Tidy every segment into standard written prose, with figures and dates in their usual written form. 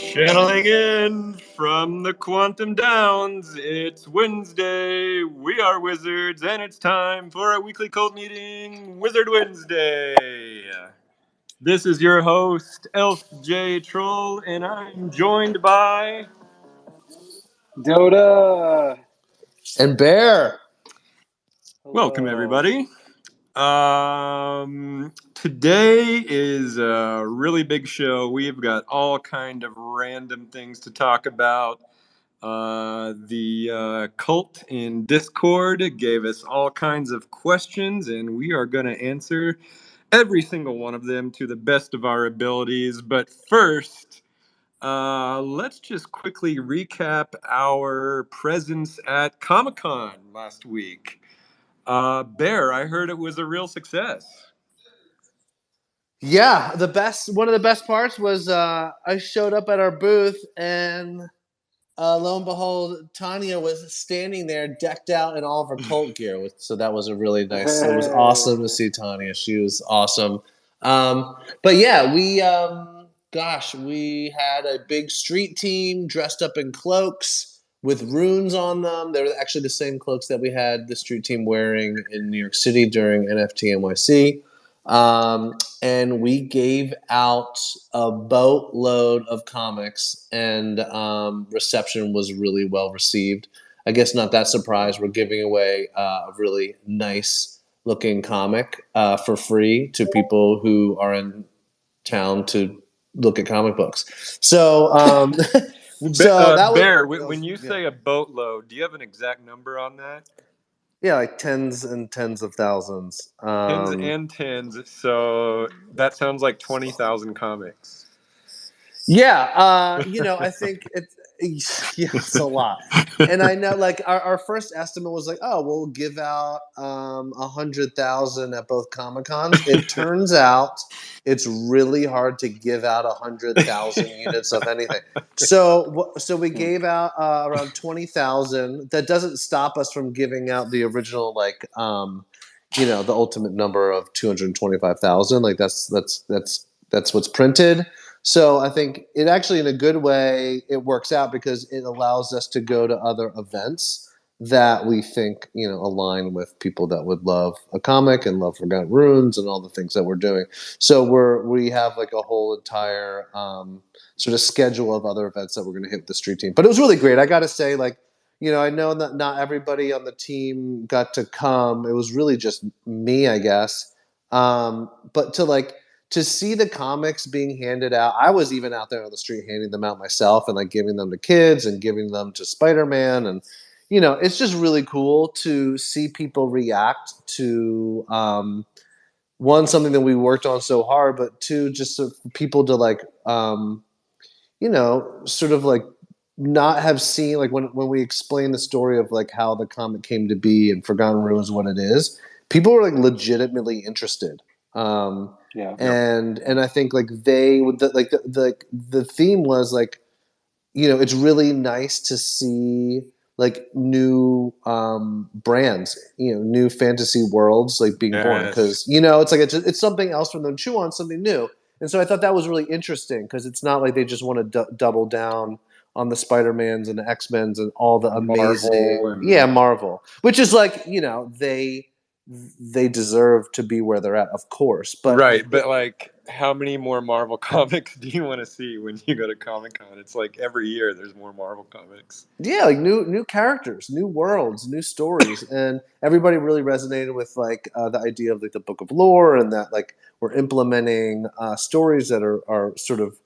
Channeling in from the Quantum Downs, it's Wednesday. We are wizards, and it's time for our weekly cult meeting, Wizard Wednesday. This is your host, Elf J. Troll, and I'm joined by Dota and Bear. Welcome, Hello. everybody. Today is a really big show. We've got all kind of random things to talk about. The cult in Discord gave us all kinds of questions, and we are going to answer every single one of them to the best of our abilities. But first, let's just quickly recap our presence at Comic-Con last week. Bear, I heard it was a real success. Yeah, one of the best parts was I showed up at our booth and lo and behold, Tanya was standing there decked out in all of her cult gear. So that was a really nice. It was awesome to see Tanya. She was awesome. But yeah, we had a big street team dressed up in cloaks with runes on them. They were actually the same cloaks that we had the street team wearing in New York City during NFT NYC. And we gave out a boatload of comics, and reception was really well received. I guess not that surprised. We're giving away a really nice looking comic for free to people who are in town to look at comic books. So, that Bear, was, when you say a boatload, do you have an exact number on that? yeah, like tens and tens of thousands. Tens and tens, so that sounds like 20,000 comics. Yeah, I think it's a lot. And I know, like, our first estimate was like, oh, we'll give out 100,000 at both Comic Cons. It turns out it's really hard to give out 100,000 units of anything. So we gave out around 20,000. That doesn't stop us from giving out the original, like, the ultimate number of 225,000. Like that's what's printed. So I think it actually, in a good way, it works out because it allows us to go to other events that we think, align with people that would love a comic and love Forgotten Runes and all the things that we're doing. So we have like a whole entire sort of schedule of other events that we're going to hit with the street team. But it was really great. I got to say, like, I know that not everybody on the team got to come. It was really just me, I guess. But to see the comics being handed out, I was even out there on the street handing them out myself and like giving them to kids and giving them to Spider-Man. And, it's just really cool to see people react to, one, something that we worked on so hard, but two, just for people to like, sort of like not have seen, like when we explain the story of like how the comic came to be and Forgotten Ruins what it is, people were like legitimately interested. Yeah. And I think like the theme was like, it's really nice to see like new brands, new fantasy worlds like being born, because it's like it's something else for them to chew on, something new. And so I thought that was really interesting because it's not like they just want to double down on the Spider-Mans and the X-Men's and all the amazing Marvel, which is like, they deserve to be where they're at, of course. But right, but like, how many more Marvel comics do you want to see when you go to Comic-Con? It's like every year there's more Marvel comics. Yeah, like new characters, new worlds, new stories, and everybody really resonated with like the idea of like the book of lore, and that like we're implementing stories that are sort of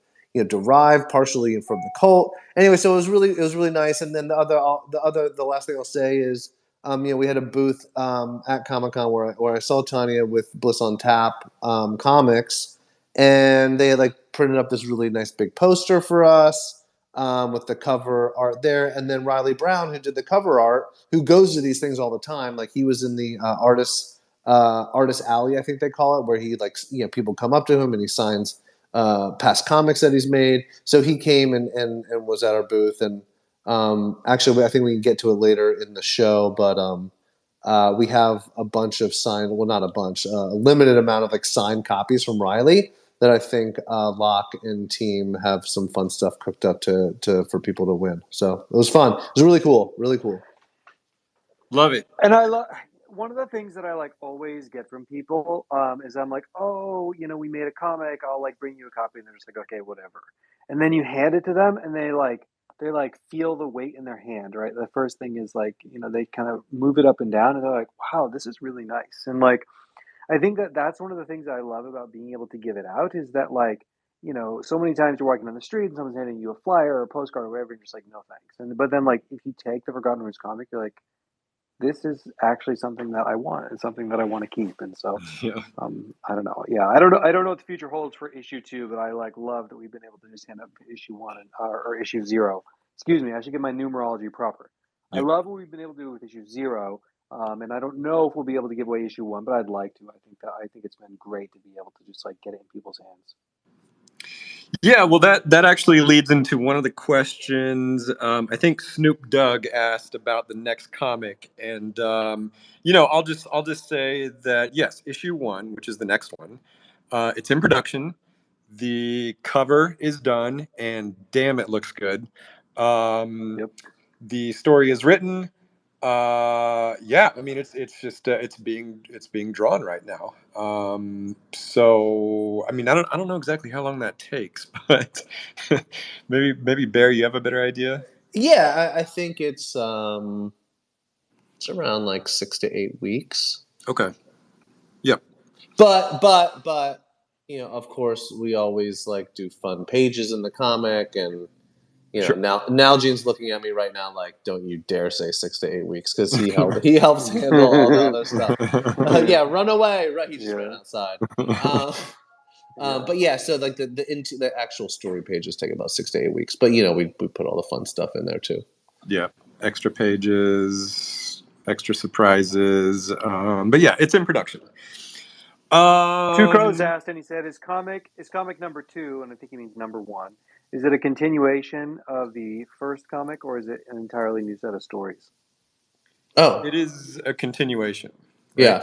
derived partially from the cult. Anyway, so it was really nice. And then the last thing I'll say is we had a booth at Comic-Con where I saw Tanya with Bliss on Tap comics, and they had like printed up this really nice big poster for us. With the cover art there, and then Riley Brown, who did the cover art, who goes to these things all the time. Like he was in the artist alley, I think they call it, where he like people come up to him and he signs past comics that he's made. So he came and was at our booth, and actually I think we can get to it later in the show, but we have a bunch of signed, well, not a bunch, a limited amount of like signed copies from Riley that I think Locke and team have some fun stuff cooked up for people to win. So it was fun. It was really cool. Really cool. Love it. And I love one of the things that I like always get from people is I'm like, oh, we made a comic. I'll like bring you a copy, and they're just like, okay, whatever. And then you hand it to them, and they feel the weight in their hand, right? The first thing is like, they kind of move it up and down, and they're like, wow, this is really nice. And like, I think that that's one of the things that I love about being able to give it out is that like, so many times you're walking on the street and someone's handing you a flyer or a postcard or whatever, and you're just like, no thanks. But then like if you take the Forgotten Roots comic, you're like, this is actually something that I want and something that I want to keep. And so, I don't know. Yeah, I don't know. I don't know what the future holds for issue 2, but I like love that we've been able to just hand up issue 1 or issue 0. Excuse me, I should get my numerology proper. Yep. I love what we've been able to do with issue 0, and I don't know if we'll be able to give away issue 1, but I'd like to. I think it's been great to be able to just like get it in people's hands. Yeah, well, that actually leads into one of the questions. I think Snoop Dogg asked about the next comic, and I'll just say that yes, issue 1, which is the next one, it's in production. The cover is done, and damn, it looks good. Yep. The story is written. Yeah, I mean it's just it's being drawn right now. So I mean I don't know exactly how long that takes, but maybe Bear, you have a better idea? Yeah, I think it's around like 6 to 8 weeks. Okay. Yep. But of course we always like do fun pages in the comic, and Sure. now Nalgene's looking at me right now like, don't you dare say 6 to 8 weeks, because he helps handle all the other stuff. Yeah, run away! Right, he just ran outside. But yeah, so like the actual story pages take about 6 to 8 weeks. But we put all the fun stuff in there too. Yeah, extra pages, extra surprises. But yeah, it's in production. Two Crows asked, and he said, "Is comic number 2?" And I think he means number 1. Is it a continuation of the first comic, or is it an entirely new set of stories? Oh, it is a continuation. Right?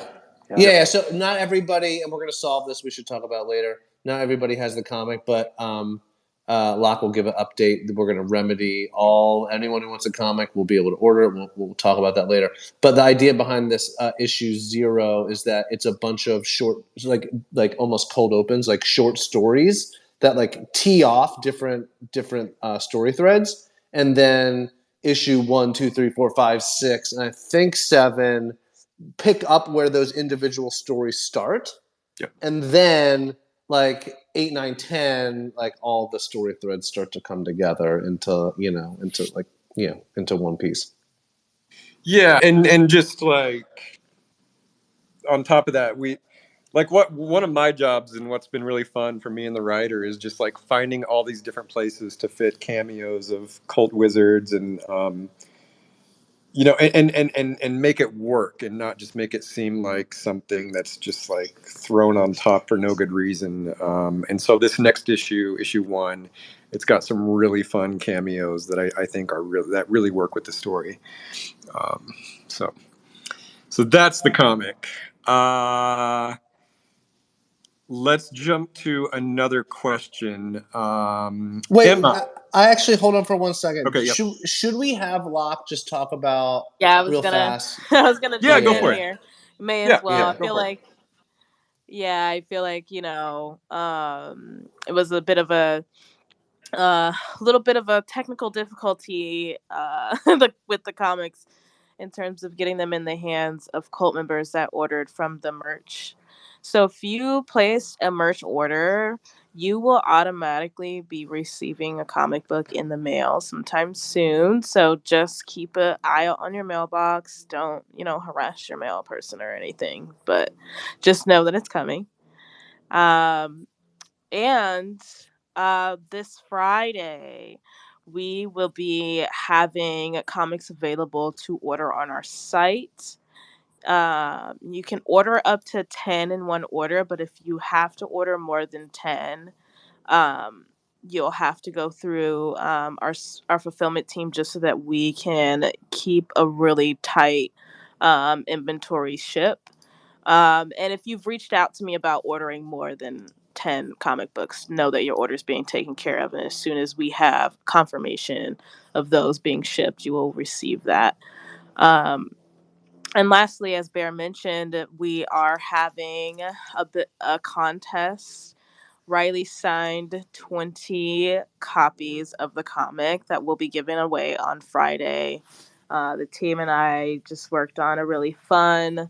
Yeah. So not everybody, and we're going to solve this. We should talk about it later. Not everybody has the comic, but Locke will give an update. We're going to remedy anyone who wants a comic will be able to order it. We'll talk about that later. But the idea behind this issue 0 is that it's a bunch of short, like almost cold opens, like short stories that like tee off different story threads, and then issue 1, 2, 3, 4, 5, 6, and I think 7 pick up where those individual stories start. Yep. And then like 8, 9, 10, like all the story threads start to come together into one piece. Yeah, and just like on top of that, one of my jobs and what's been really fun for me and the writer is just like finding all these different places to fit cameos of cult wizards and and make it work and not just make it seem like something that's just like thrown on top for no good reason. And so this next issue 1, it's got some really fun cameos that I think really work with the story. So that's the comic. Let's jump to another question. Wait, Emma. I actually, hold on for 1 second. Okay, yep. Should we have Locke just talk about I was real gonna fast? I was gonna jump go in for it. here. May as well. Yeah, I feel like it was a bit of a little bit of a technical difficulty with the comics in terms of getting them in the hands of cult members that ordered from the merch. So if you place a merch order, you will automatically be receiving a comic book in the mail sometime soon. So just keep an eye out on your mailbox. Don't, harass your mail person or anything, but just know that it's coming. And this Friday, we will be having comics available to order on our site. You can order up to 10 in one order, but if you have to order more than 10, you'll have to go through our fulfillment team just so that we can keep a really tight inventory ship. And if you've reached out to me about ordering more than 10 comic books, know that your order is being taken care of. And as soon as we have confirmation of those being shipped, you will receive that. And lastly, as Bear mentioned, we are having a contest. Riley signed 20 copies of the comic that will be given away on Friday. The team and I just worked on a really fun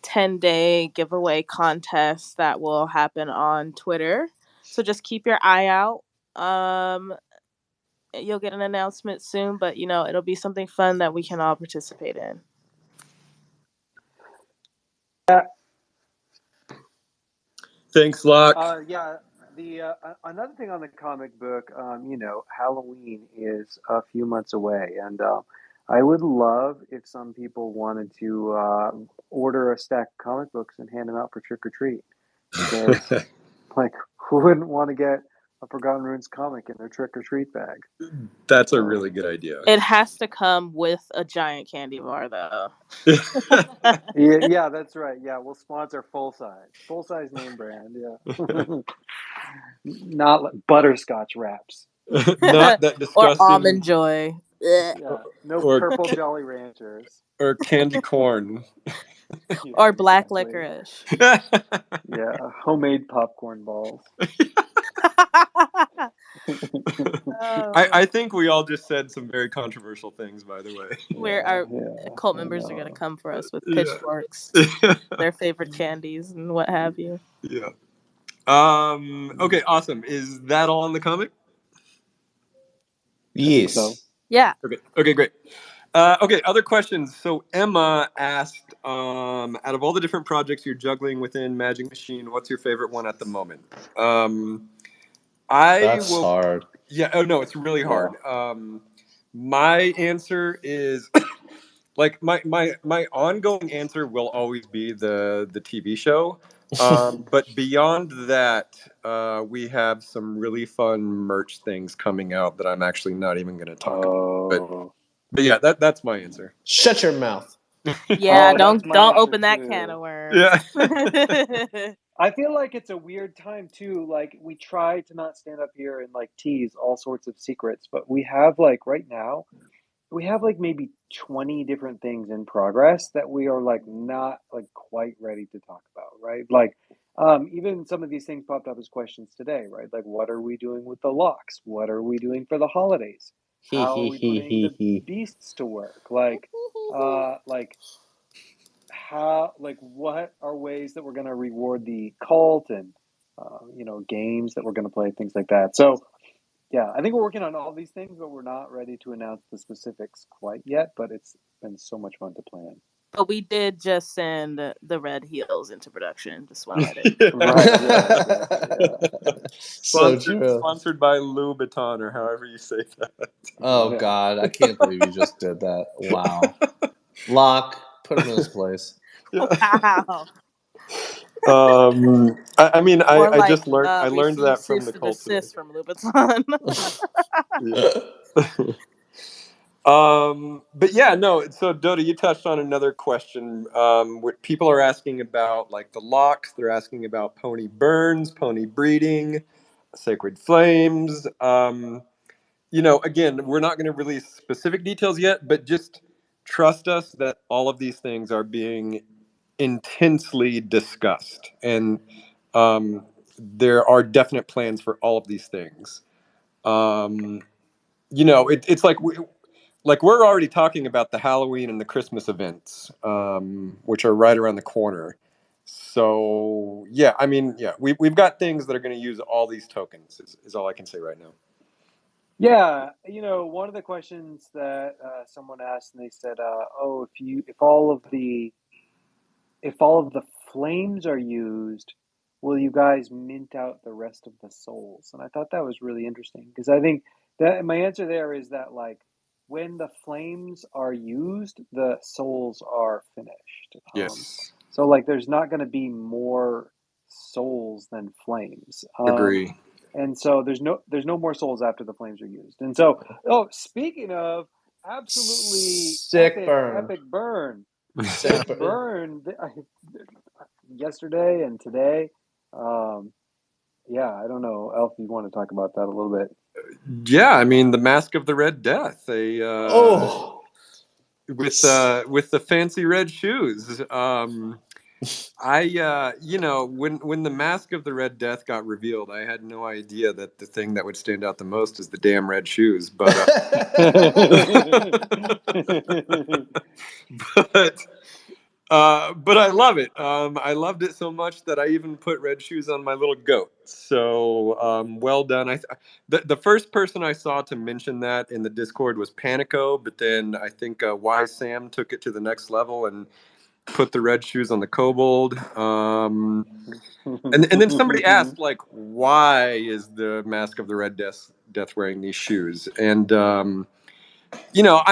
10-day giveaway contest that will happen on Twitter. So just keep your eye out. You'll get an announcement soon, but it'll be something fun that we can all participate in. Thanks, Locke. The another thing on the comic book, Halloween is a few months away, and I would love if some people wanted to order a stack of comic books and hand them out for trick or treat, because like, who wouldn't want to get a Forgotten Runes comic in their trick or treat bag? That's a really good idea. It has to come with a giant candy bar, though. Yeah, that's right. Yeah, we'll sponsor full size name brand. Yeah, not like butterscotch wraps. Not that disgusting. Or Almond Joy. Yeah, no purple Jolly Ranchers. Or candy corn. Yeah, or black exactly. licorice. Yeah, homemade popcorn balls. I think we all just said some very controversial things, by the way. Where our cult members are going to come for us with pitchforks, their favorite candies, and what have you. Yeah. Okay, awesome. Is that all on the comic? Yes. So. Yeah. Okay, great. Okay, other questions. So Emma asked, out of all the different projects you're juggling within Magic Machine, what's your favorite one at the moment? That's hard. Yeah. Oh no, it's really hard. My answer is like my ongoing answer will always be the TV show. But beyond that, we have some really fun merch things coming out that I'm actually not even going to talk about. But yeah, that's my answer. Shut your mouth. Yeah, don't open that can of worms. Yeah. I feel like it's a weird time too. Like, we try to not stand up here and like tease all sorts of secrets, but we have like right now, we have like maybe 20 different things in progress that we are like not like quite ready to talk about, right? Like, even some of these things popped up as questions today, right? Like, what are we doing with the locks? What are we doing for the holidays? How are we putting the beasts to work? Like how, like, what are ways that we're going to reward the cult, and games that we're going to play, things like that. So yeah, I think we're working on all these things, but we're not ready to announce the specifics quite yet. But it's been so much fun to plan. But we did just send the Red Heels into production. Just want to let it. Right. Sponsored by Louboutin, or however you say that. Oh God, I can't believe you just did that. Wow. Locke, put him in his place. Wow. I mean, I just learned. I learned that from cease the to cult today. desist from Louboutin. But yeah, no. So Doda, you touched on another question. What people are asking about, like the locks. They're asking about pony burns, pony breeding, sacred flames. Again, we're not going to release specific details yet, but just trust us that all of these things are being intensely discussed, and there are definite plans for all of these things. It's like we're already talking about the Halloween and the Christmas events, which are right around the corner. So yeah, I mean, yeah, we've got things that are going to use all these tokens. Is all I can say right now. Yeah, one of the questions that someone asked, and they said, "Oh, if all of the flames are used, will you guys mint out the rest of the souls?" And I thought that was really interesting, because I think that my answer there is that, like, when the flames are used, the souls are finished. Yes. So like, there's not going to be more souls than flames. Agree. And so there's no more souls after the flames are used. And so, speaking of absolutely Sick burn. epic burn. Burn yesterday and today. Yeah, I don't know, Elf. You want to talk about that a little bit? Yeah, I mean, the Mask of the Red Death. Oh, With the fancy red shoes. When the Mask of the Red Death got revealed, I had no idea that the thing that would stand out the most is the damn red shoes. But but but I love it. I loved it so much that I even put red shoes on my little goat. So well done. The first person I saw to mention that in the Discord was Panico, but then I think Wise Sam took it to the next level and put the red shoes on the kobold. And then somebody asked, like, why is the Mask of the Red Death wearing these shoes? And I'm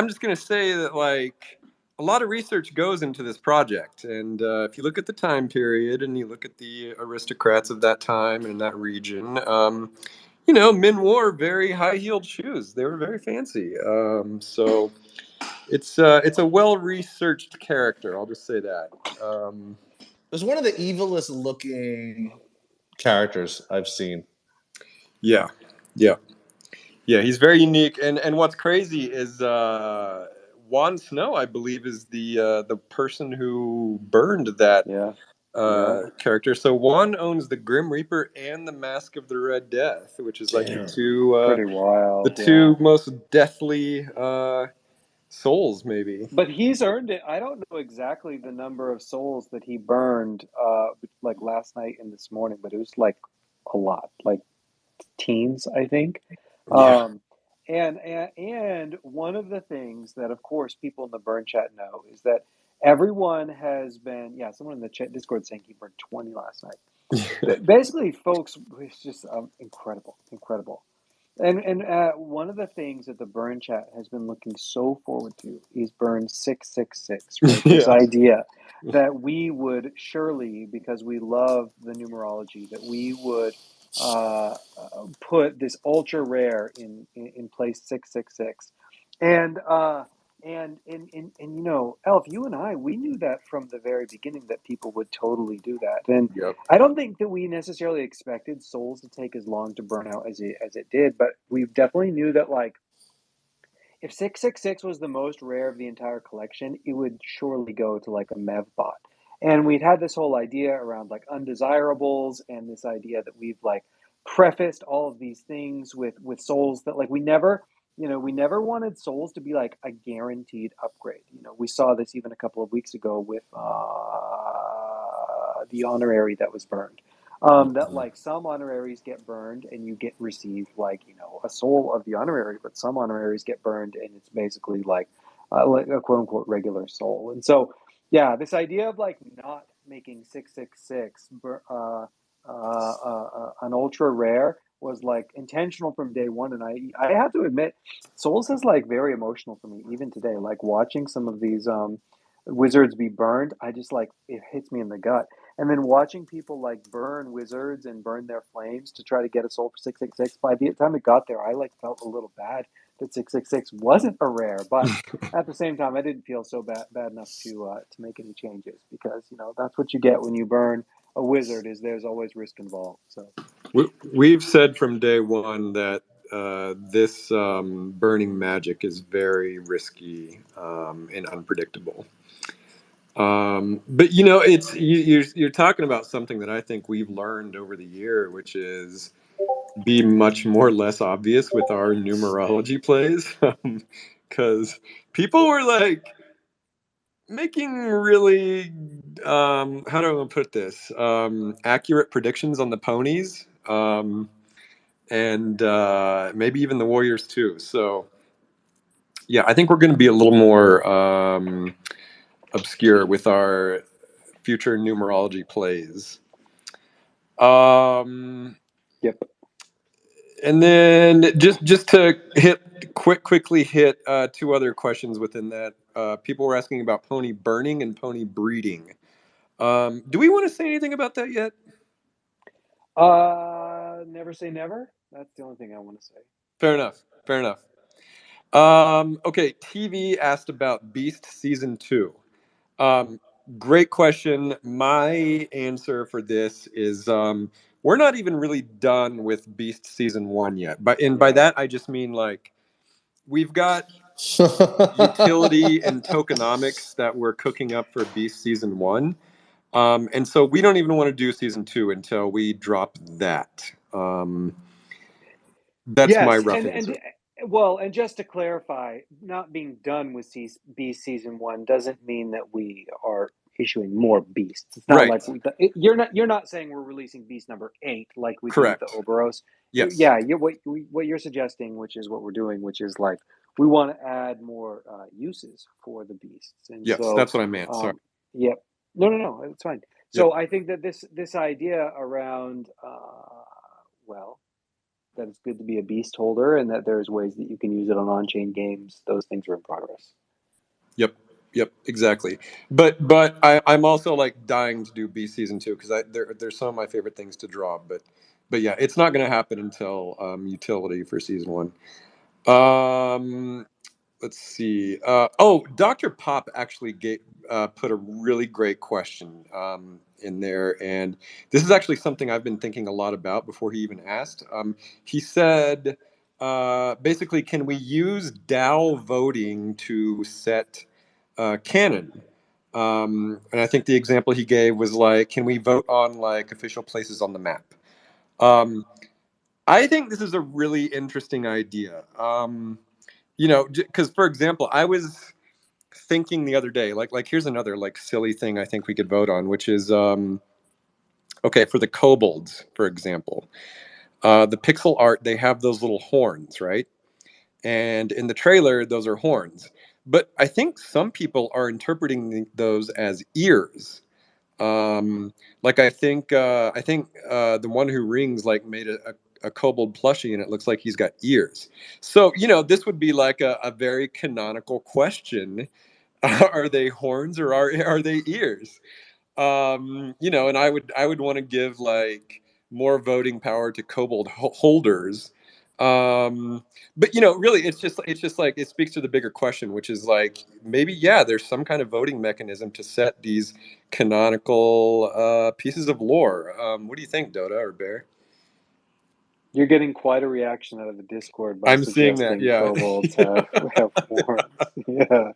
just gonna say that, like, a lot of research goes into this project, and if you look at the time period and you look at the aristocrats of that time and that region, men wore very high-heeled shoes. They were very fancy. So it's a well-researched character. I'll just say that. it was one of the evilest looking characters I've seen. Yeah, yeah. Yeah, he's very unique, and what's crazy is Juan Snow, I believe, is the person who burned that Yeah, yeah. character. So Juan owns the Grim Reaper and the Mask of the Red Death, which is like Damn. Pretty the wild. two Yeah. most deathly souls, maybe. But he's earned it. I don't know exactly the number of souls that he burned, like last night and this morning, but it was like a lot, like teens, I think. Yeah. Um, and one of the things that, of course, people in the burn chat know is that everyone has been. Yeah, someone in the chat Discord saying he burned 20 last night. But basically, folks, it's just incredible, incredible. And one of the things that the burn chat has been looking so forward to is burn 666, right? This Yeah. idea that we would surely, because we love the numerology, that we would put this ultra rare in place 666, and Elf, you and I, we knew that from the very beginning that people would totally do that, and Yep. I don't think that we necessarily expected souls to take as long to burn out as it did, but we definitely knew that, like, if 666 was the most rare of the entire collection, it would surely go to like a mev bot. And we'd had this whole idea around like undesirables, and this idea that we've like prefaced all of these things with souls that, like, we never wanted souls to be like a guaranteed upgrade. We saw this even a couple of weeks ago with the honorary that was burned. That, like, some honoraries get burned and you get received, like, a soul of the honorary, but some honoraries get burned and it's basically like a quote unquote regular soul. And so, yeah, this idea of like not making 666 an ultra rare was like intentional from day one. And I have to admit, souls is like very emotional for me even today. Like watching some of these wizards be burned, I just, like, it hits me in the gut. And then watching people like burn wizards and burn their flames to try to get a soul for 666. By the time it got there, I like felt a little bad that 666 wasn't a rare, but at the same time, I didn't feel so bad enough to make any changes, because that's what you get when you burn a wizard, is there's always risk involved. So We've said from day one that this burning magic is very risky and unpredictable. But you're talking about something that I think we've learned over the year, which is be much more less obvious with our numerology plays, because people were like making really how do I put this accurate predictions on the ponies, and maybe even the Warriors too. So yeah, I think we're going to be a little more obscure with our future numerology plays. Um, yep. and then just to quickly hit two other questions within that. People were asking about pony burning and pony breeding. Do we want to say anything about that yet? Never say never. That's the only thing I want to say. Fair enough. Fair enough. Okay, TV asked about Beast season 2. Um, Great question. My answer for this is we're not even really done with Beast season 1 yet. By Yeah. that I just mean like we've got utility and tokenomics that we're cooking up for Beast season 1. And so we don't even want to do season 2 until we drop that. That's my Yes, rough and answer. well, and just to clarify, not being done with Beast season 1 doesn't mean that we are issuing more beasts. It's not Right. like you're not saying we're releasing beast number 8 like we did with the Correct. Oberos. Yes. Yeah, what you're suggesting, which is what we're doing, which is like we want to add more uses for the beasts, and Yes, so that's what I meant. Sorry. yep, no, it's fine. So I think that this idea around well, that it's good to be a beast holder and that there's ways that you can use it on-chain games. Those things are in progress. Yep, exactly. But I'm also like dying to do Beast season 2 because there's some of my favorite things to draw. But yeah, it's not going to happen until utility for season 1. Let's see. Dr. Pop actually put a really great question in there, and this is actually something I've been thinking a lot about before he even asked. He said, basically, can we use DAO voting to set canon? And I think the example he gave was like, can we vote on like official places on the map? I think this is a really interesting idea. Because for example, I was thinking the other day, like here's another like silly thing I think we could vote on, which is okay, for the kobolds, for example, the pixel art, they have those little horns, right? And in the trailer, those are horns. But I think some people are interpreting those as ears. Like I think the one who rings like made a kobold plushie and it looks like he's got ears. So this would be like a very canonical question. Are they horns or are they ears? And I would want to give like more voting power to kobold holders. But really it's just like it speaks to the bigger question, which is like maybe there's some kind of voting mechanism to set these canonical pieces of lore. What do you think, Dota or Bear? You're getting quite a reaction out of the Discord by I'm seeing that, suggesting yeah. kobolds have horns. Yeah.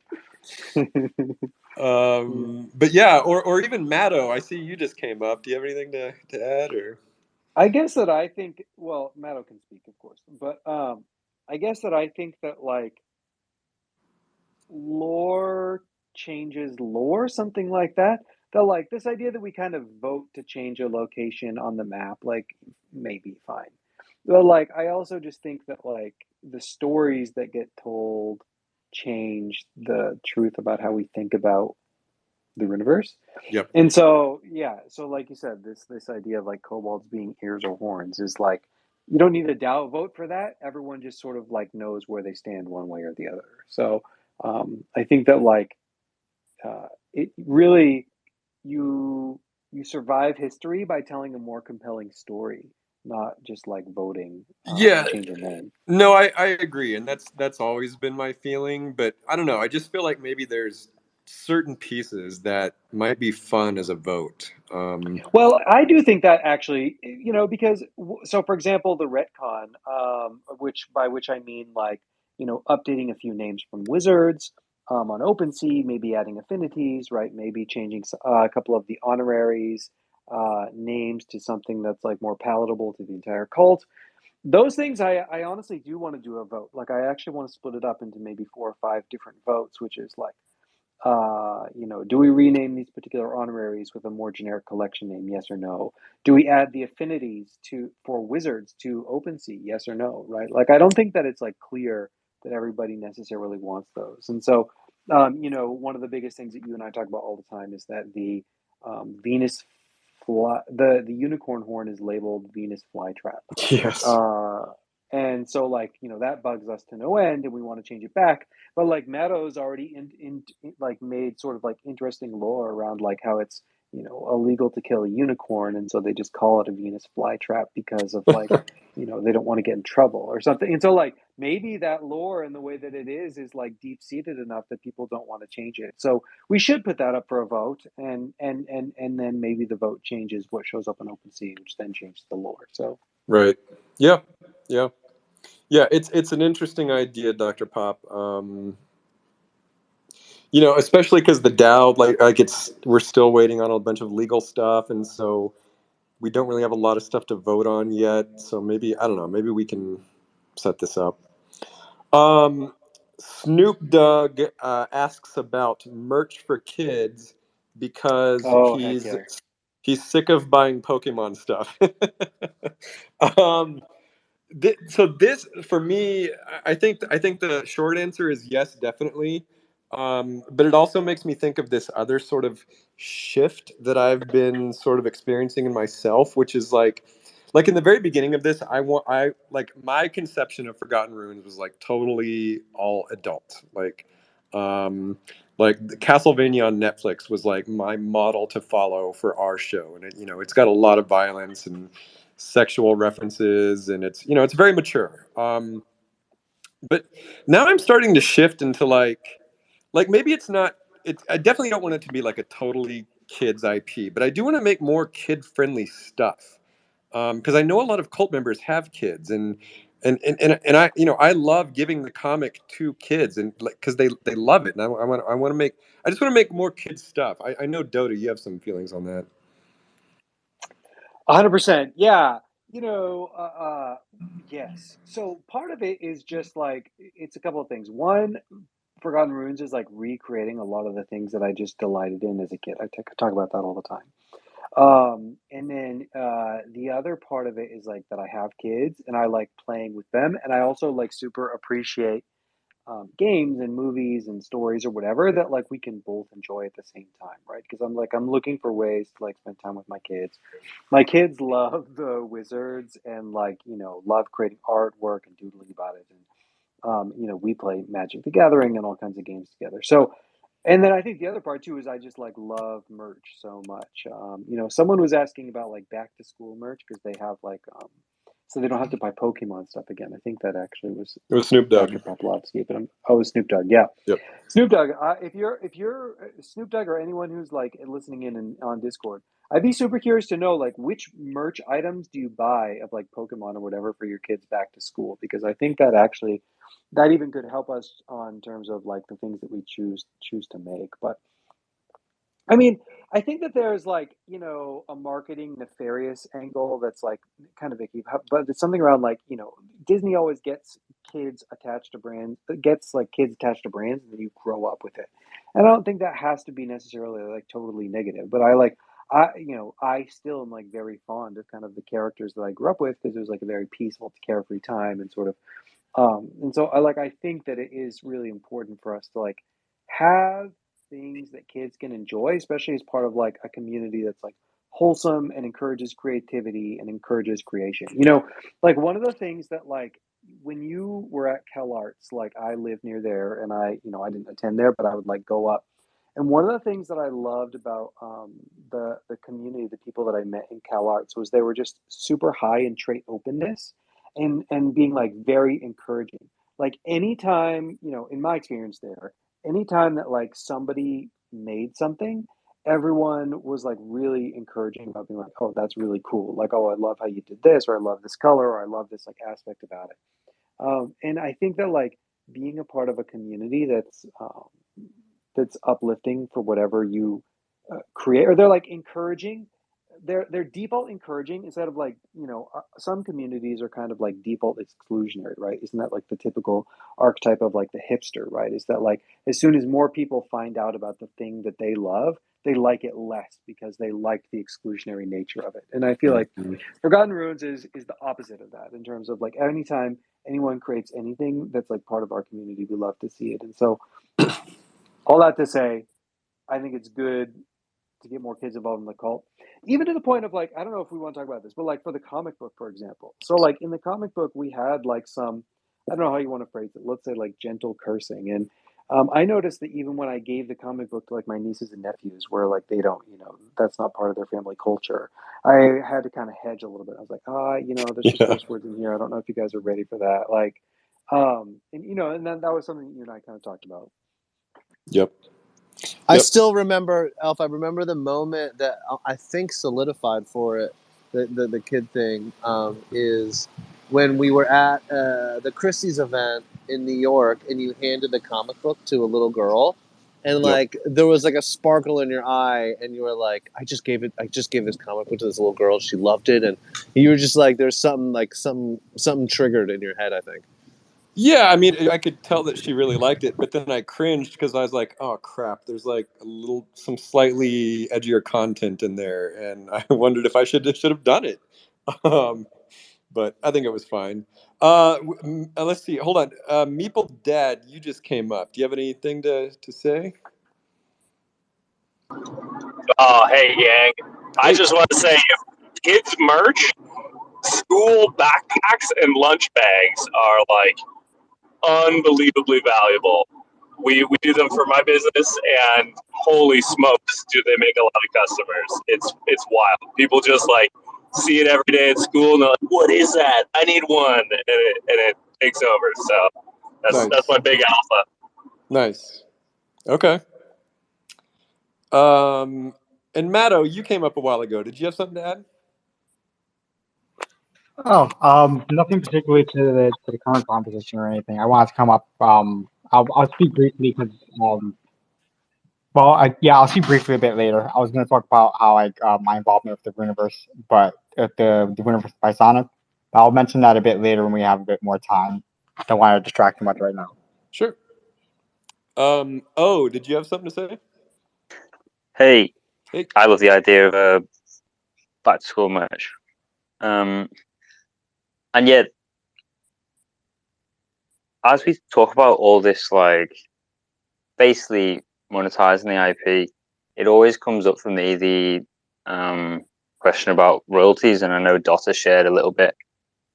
But yeah, or even Matto, I see you just came up. Do you have anything to add or? I guess that I think, well, Matto can speak, of course, but I guess that I think that like lore changes lore, something like that. That like this idea that we kind of vote to change a location on the map, like maybe fine. But like I also just think that like the stories that get told change the truth about how we think about the universe. Yep. And so yeah, so like you said, this idea of like kobolds being ears or horns is like you don't need a DAO vote for that. Everyone just sort of like knows where they stand one way or the other. So I think that like it really you survive history by telling a more compelling story, not just like voting Yeah. to change your name. No, I agree, and that's always been my feeling. But I don't know. I just feel like maybe there's certain pieces that might be fun as a vote. Well, I do think that actually, because so for example, the retcon, which I mean like, updating a few names from wizards on OpenSea, maybe adding affinities, right? Maybe changing a couple of the honoraries names to something that's like more palatable to the entire cult. Those things I honestly do want to do a vote. Like I actually want to split it up into maybe 4 or 5 different votes, which is like do we rename these particular honoraries with a more generic collection name? Yes or no? Do we add the affinities for wizards to OpenSea? Yes or no? Right? Like, I don't think that it's like clear that everybody necessarily wants those. And so, one of the biggest things that you and I talk about all the time is that the Venus the unicorn horn is labeled Venus flytrap. Yes. Uh, and so like, that bugs us to no end and we want to change it back. But like Matto's already in like made sort of like interesting lore around like how it's illegal to kill a unicorn, and so they just call it a Venus flytrap because of like, they don't want to get in trouble or something. And so like maybe that lore and the way that it is like deep seated enough that people don't want to change it. So we should put that up for a vote, and then maybe the vote changes what shows up on OpenSea, which then changes the lore. So Right. Yeah. Yeah. Yeah. It's an interesting idea, Dr. Pop. Especially because the DAO, we're still waiting on a bunch of legal stuff, and so we don't really have a lot of stuff to vote on yet. So maybe I don't know. Maybe we can set this up. Snoop Dogg asks about merch for kids because oh heck he's yeah. sick of buying Pokemon stuff. um, so this for me, I think the short answer is yes, definitely. But it also makes me think of this other sort of shift that I've been sort of experiencing in myself, which is like in the very beginning of this, I like my conception of Forgotten Runes was like totally all adult, like the Castlevania on Netflix was like my model to follow for our show, and it's got a lot of violence and sexual references, and it's very mature. But now I'm starting to shift into like maybe it's not. I definitely don't want it to be like a totally kids IP, but I do want to make more kid friendly stuff because I know a lot of cult members have kids, and I love giving the comic to kids, and like because they love it, and I want to make I just want to make more kids stuff. I know Dota, you have some feelings on that. 100%. Yeah. Yes. So part of it is just like it's a couple of things. One, Forgotten Runes is like recreating a lot of the things that I just delighted in as a kid. I talk about that all the time. And then the other part of it is like that I have kids and I like playing with them, and I also like super appreciate games and movies and stories or whatever that like we can both enjoy at the same time, right? Because I'm looking for ways to like spend time with my kids. My kids love the wizards and like love creating artwork and doodling about it, and we play Magic the Gathering and all kinds of games together. So, and then I think the other part too is I just like love merch so much. Someone was asking about like back to school merch because they have like so they don't have to buy Pokemon stuff again. I think that actually was It was Snoop Dogg. Dr. Poplovsky, but Snoop Dogg, yeah. Yep. Snoop Dogg, if you're Snoop Dogg or anyone who's like listening in and on Discord, I'd be super curious to know like which merch items do you buy of like Pokemon or whatever for your kids back to school, because I think that actually that even could help us on terms of like the things that we choose to make. But I mean, I think that there's like, a marketing nefarious angle that's like kind of icky, but it's something around like, Disney always gets gets like kids attached to brands, and then you grow up with it. And I don't think that has to be necessarily like totally negative, but I still am like very fond of kind of the characters that I grew up with because it was like a very peaceful, carefree time and sort of and so I think that it is really important for us to like have things that kids can enjoy, especially as part of like a community that's like wholesome and encourages creativity and encourages creation. Like one of the things that like when you were at Cal Arts, like I live near there, and I didn't attend there, but I would like go up. And one of the things that I loved about the community, the people that I met in Cal Arts, was they were just super high in trait openness and being like very encouraging. Like anytime, in my experience there, anytime that like somebody made something, everyone was like really encouraging about being like, oh, that's really cool. Like, oh, I love how you did this, or I love this color, or I love this like aspect about it. And I think that like being a part of a community that's uplifting for whatever you create, or they're like encouraging, they're default encouraging instead of like some communities are kind of like default exclusionary, right? Isn't that like the typical archetype of like the hipster, right? Is that like as soon as more people find out about the thing that they love, they like it less because they like the exclusionary nature of it. And I feel like Mhm. Forgotten Runes is the opposite of that in terms of like anytime anyone creates anything that's like part of our community, we love to see it. And so all that to say, I think it's good to get more kids involved in the cult, even to the point of like, I don't know if we want to talk about this, but like for the comic book, for example. So like in the comic book, we had like some, I don't know how you want to phrase it. Let's say like gentle cursing, and I noticed that even when I gave the comic book to like my nieces and nephews, where like they don't, that's not part of their family culture. I had to kind of hedge a little bit. I was like, there's some Yeah. curse words in here. I don't know if you guys are ready for that. Like, and then that was something you and I kind of talked about. Yep. I Yep. still remember, Elf. I remember the moment that I think solidified for it. The kid thing is when we were at the Christie's event in New York, and you handed the comic book to a little girl, and Yep. like there was like a sparkle in your eye, and you were like, I just gave this comic book to this little girl. She loved it, and you were just like, there's something triggered in your head. I think. Yeah, I mean, I could tell that she really liked it, but then I cringed because I was like, "Oh crap!" There's like some slightly edgier content in there, and I wondered if I should have done it. Um, but I think it was fine. Let's see. Hold on. MeepleDad, you just came up. Do you have anything to say? Oh, hey, gang. I Hey. just want to say if kids' merch, school backpacks, and lunch bags are like unbelievably valuable. We do them for my business, and holy smokes, do they make a lot of customers. It's wild. People just like see it every day at school, and they're like, "What is that? I need one," and it takes over. So that's Nice. my big alpha. Nice. Okay. Um, and Matto, you came up a while ago. Did you have something to add? Oh, nothing particularly to the current conversation or anything. I wanted to come up. I'll speak briefly because I'll speak briefly a bit later. I was going to talk about how my involvement with the Runiverse, but the Runiverse by Sonic. I'll mention that a bit later when we have a bit more time. Don't want to distract too much right now. Sure. Did you have something to say? Hey, Hey. I love the idea of back to school merch. And yet, as we talk about all this, like basically monetizing the IP, it always comes up for me the question about royalties. And I know Dot has shared a little bit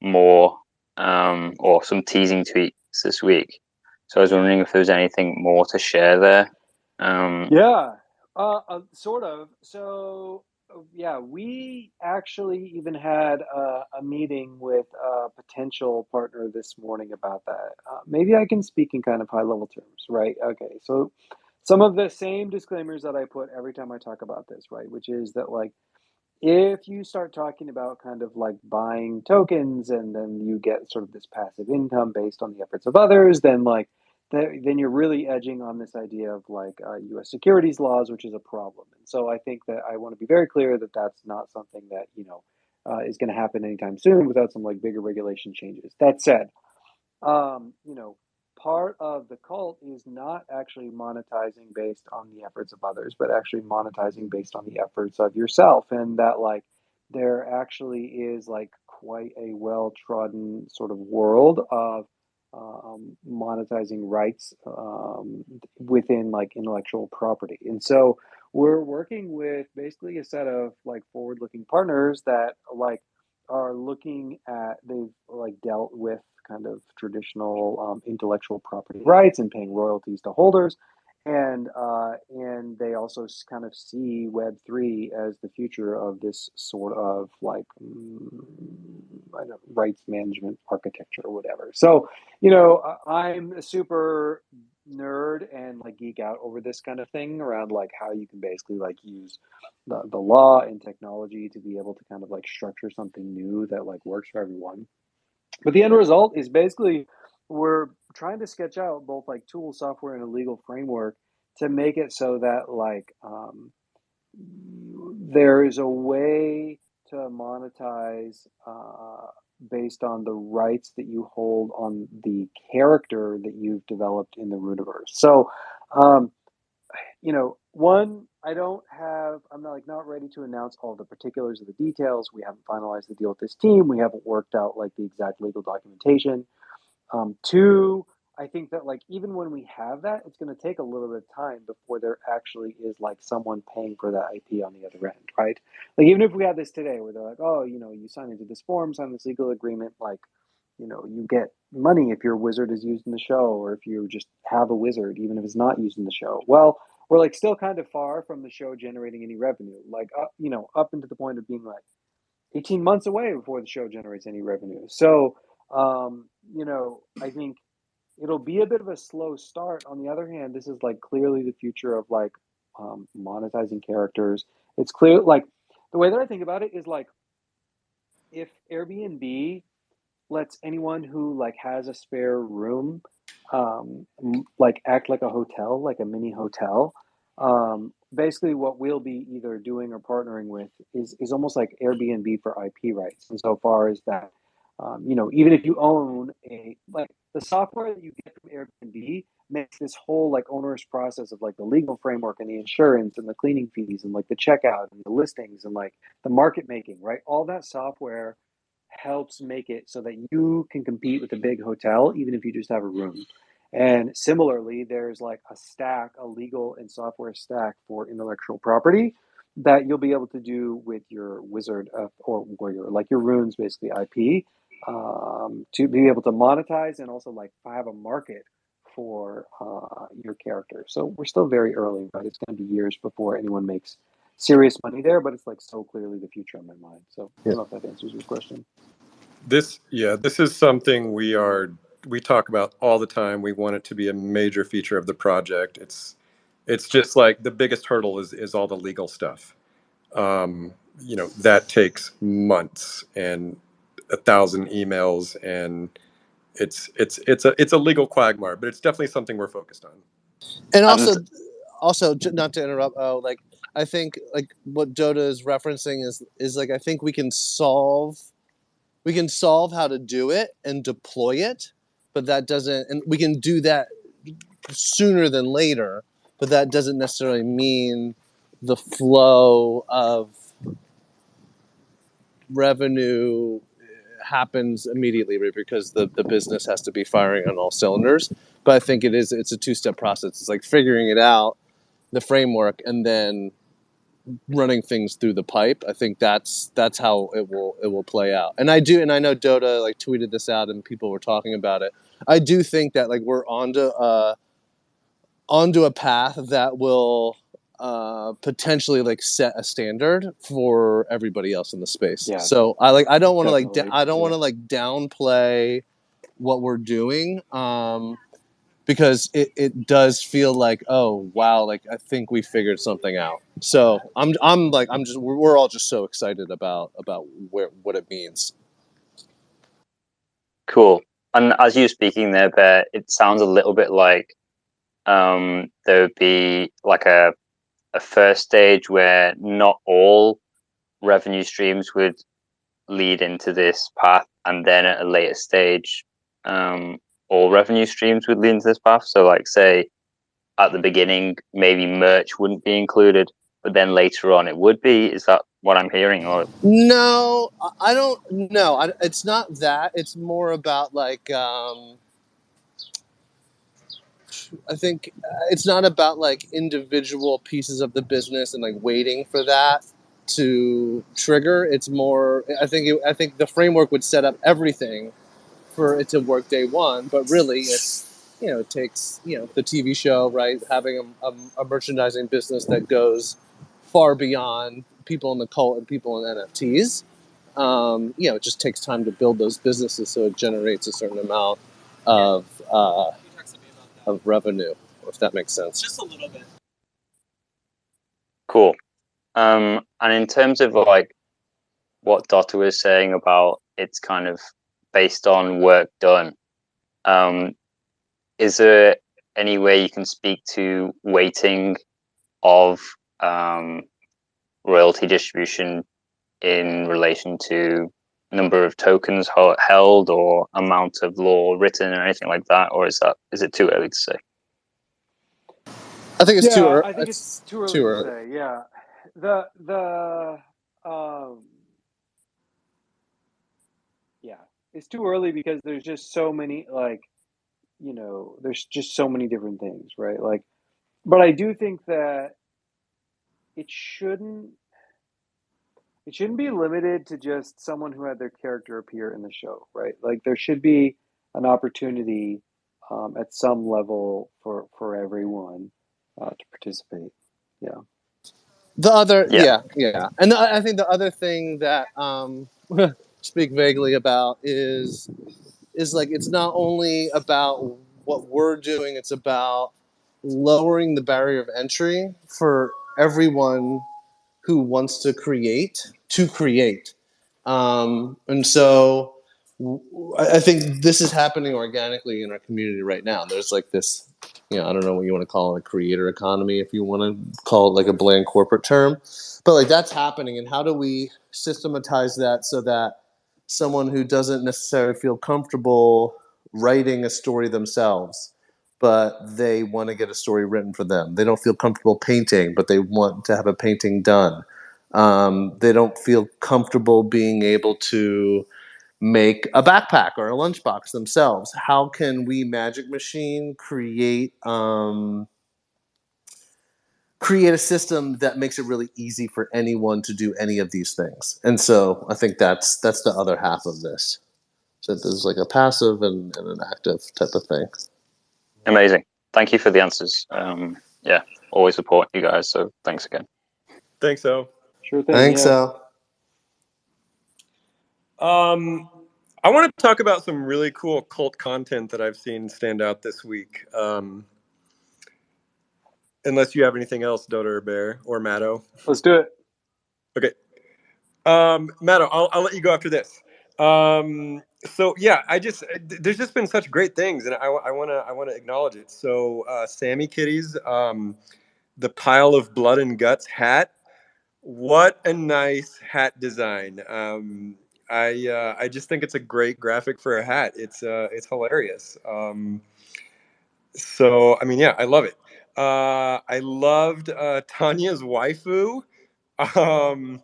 more or some teasing tweets this week. So I was wondering if there was anything more to share there. Yeah, sort of. So, yeah, we actually even had a meeting with a potential partner this morning about that. Maybe I can speak in kind of high level terms, right? Okay, so some of the same disclaimers that I put every time I talk about this, right? Which is that, like, if you start talking about kind of like buying tokens and then you get sort of this passive income based on the efforts of others, then then you're really edging on this idea of like U.S. securities laws, which is a problem. And so I think that I want to be very clear that that's not something that is going to happen anytime soon without some like bigger regulation changes. That said, um, you know, part of the cult is not actually monetizing based on the efforts of others, but actually monetizing based on the efforts of yourself. And that, like, there actually is like quite a well trodden sort of world of monetizing rights within like intellectual property. And so we're working with basically a set of like forward looking partners that like are looking at, they've like dealt with kind of traditional intellectual property rights and paying royalties to holders, and they also kind of see Web3 as the future of this sort of like I don't know, rights management architecture or whatever. So I'm a super nerd and like geek out over this kind of thing around like how you can basically like use the law and technology to be able to kind of like structure something new that like works for everyone. But the end result is basically we're trying to sketch out both like tool software and a legal framework to make it so that like there is a way to monetize based on the rights that you hold on the character that you've developed in the Runiverse. So um, one, I'm not like not ready to announce all the particulars of the details. We haven't finalized the deal with this team. We haven't worked out like the exact legal documentation. Two, I think that like even when we have that, it's going to take a little bit of time before there actually is like someone paying for that IP on the other end, right? Like even if we had this today, where they're like, oh, you sign into this form, sign this legal agreement, like, you get money if your wizard is used in the show, or if you just have a wizard, even if it's not used in the show. Well, we're like still kind of far from the show generating any revenue, like up into the point of being like 18 months away before the show generates any revenue. So, I think it'll be a bit of a slow start. On the other hand, this is like clearly the future of like monetizing characters. It's clear, like the way that I think about it is like if Airbnb lets anyone who like has a spare room like act like a hotel, like a mini hotel. Basically what we'll be either doing or partnering with is almost like Airbnb for IP rights, and so far as that even if you own a like the software that you get from Airbnb makes this whole like onerous process of like the legal framework and the insurance and the cleaning fees and like the checkout and the listings and like the market making, right? All that software helps make it so that you can compete with a big hotel, even if you just have a room. And similarly, there's like a stack, a legal and software stack for intellectual property that you'll be able to do with your wizard or your like your runes, basically IP, to be able to monetize and also like have a market for your character. So we're still very early, right? It's going to be years before anyone makes serious money there, but it's like so clearly the future in my mind. So I don't know if that answers your question. This is something we talk about all the time. We want it to be a major feature of the project. It's just like the biggest hurdle is all the legal stuff. That takes months and 1,000 emails, and it's a legal quagmire, but it's definitely something we're focused on. And also not to interrupt, like I think like what Dota is referencing is like I think we can solve how to do it and deploy it, but that doesn't, and we can do that sooner than later, but that doesn't necessarily mean the flow of revenue happens immediately, right? Because the business has to be firing on all cylinders. But I think it's a two-step process. It's like figuring it out, the framework, and then running things through the pipe. I think that's how it will play out. And I know Dota like tweeted this out and people were talking about it. I do think that like we're onto a path that will potentially like set a standard for everybody else in the space. Yeah, so I don't want to like definitely. I don't want to like downplay what we're doing, because it does feel like, oh wow, like I think we figured something out. So we're all just so excited about what it means. Cool. And as you were speaking there, Bear, it sounds a little bit like there would be like a first stage where not all revenue streams would lead into this path, and then at a later stage, all revenue streams would lead into this path. So, like, say at the beginning, maybe merch wouldn't be included, but then later on it would be. Is that what I'm hearing? Or No, I don't know. It's not that. It's more about like I think it's not about like individual pieces of the business and like waiting for that to trigger. It's more. I think the framework would set up everything for it to work day one, but really it's it takes the TV show, right, having a merchandising business that goes far beyond people in the cult and people in NFTs. It just takes time to build those businesses, so it generates a certain amount of revenue, if that makes sense. Just a little bit. cool. And in terms of like what Dota was saying about it's kind of based on work done, is there any way you can speak to weighting of royalty distribution in relation to number of tokens held or amount of law written or anything like that, or is it too early to say? I think it's too early. I think it's too early to say. Yeah, it's too early because there's just so many there's just so many different things, right? Like, but I do think that it shouldn't be limited to just someone who had their character appear in the show, right? Like there should be an opportunity at some level for everyone to participate. Yeah. The other, Yeah. and I think the other thing that speak vaguely about is like it's not only about what we're doing; it's about lowering the barrier of entry for everyone who wants to create. And so I think this is happening organically in our community right now. There's like this, I don't know what you want to call it, a creator economy, if you want to call it like a bland corporate term, but like that's happening. And how do we systematize that so that someone who doesn't necessarily feel comfortable writing a story themselves, but they want to get a story written for them. They don't feel comfortable painting, but they want to have a painting done. They don't feel comfortable being able to make a backpack or a lunchbox themselves. How can we Magic Machine create a system that makes it really easy for anyone to do any of these things? And so I think that's the other half of this. So there's like a passive and an active type of thing. Amazing. Thank you for the answers. Yeah, always support you guys. So thanks again. Thanks, O. Sure thing. Thanks, Yeah. Al. I want to talk about some really cool cult content that I've seen stand out this week. Unless you have anything else, Dota or Bear or Maddo. Let's do it. Okay. Maddo, I'll let you go after this. So yeah, there's just been such great things, and I want to acknowledge it. So Sammy Kitty's the pile of blood and guts hat. What a nice hat design. I just think it's a great graphic for a hat. It's hilarious. So I mean, yeah, I love it. I loved Tanya's waifu. Um,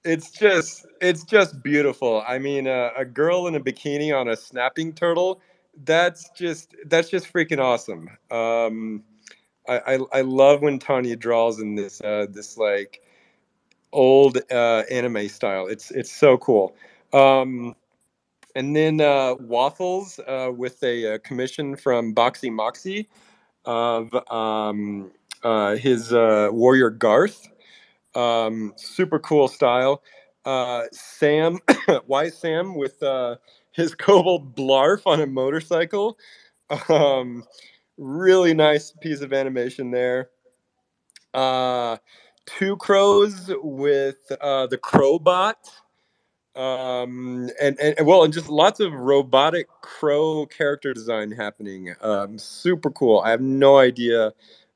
it's just beautiful. I mean, a girl in a bikini on a snapping turtle. That's just freaking awesome. I love when Tanya draws in this like old anime style. It's so cool. And then Waffles with a commission from Boxy Moxie of his Warrior Garth. Super cool style. Sam, why Sam with his Kobold Blarf on a motorcycle? Um, really nice piece of animation there. Uh, Two Crows with the Crowbot. And just lots of robotic crow character design happening. Super cool. I have no idea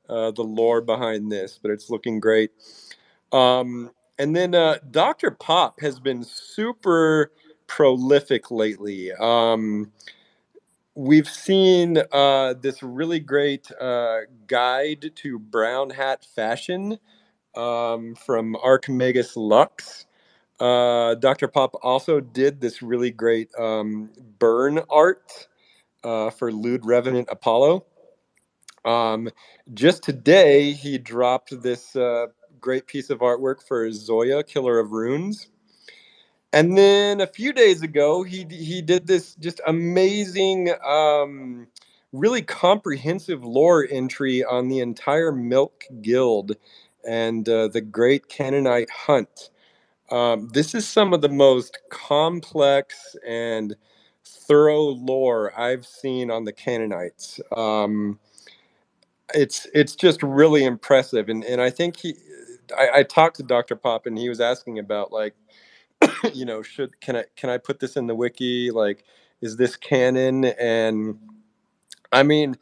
the lore behind this, but it's looking great. And then Dr. Pop has been super prolific lately. We've seen this really great guide to brown hat fashion from Archimegus Lux. Dr. Pop also did this really great burn art for Lewd Revenant Apollo. Just today, he dropped this great piece of artwork for Zoya, Killer of Runes. And then a few days ago, he did this just amazing, really comprehensive lore entry on the entire Milk Guild and the Great Canaanite Hunt. This is some of the most complex and thorough lore I've seen on the Canaanites. It's just really impressive, and I think I talked to Dr. Pop, and he was asking about like, can I put this in the wiki? Like, is this canon? And I mean,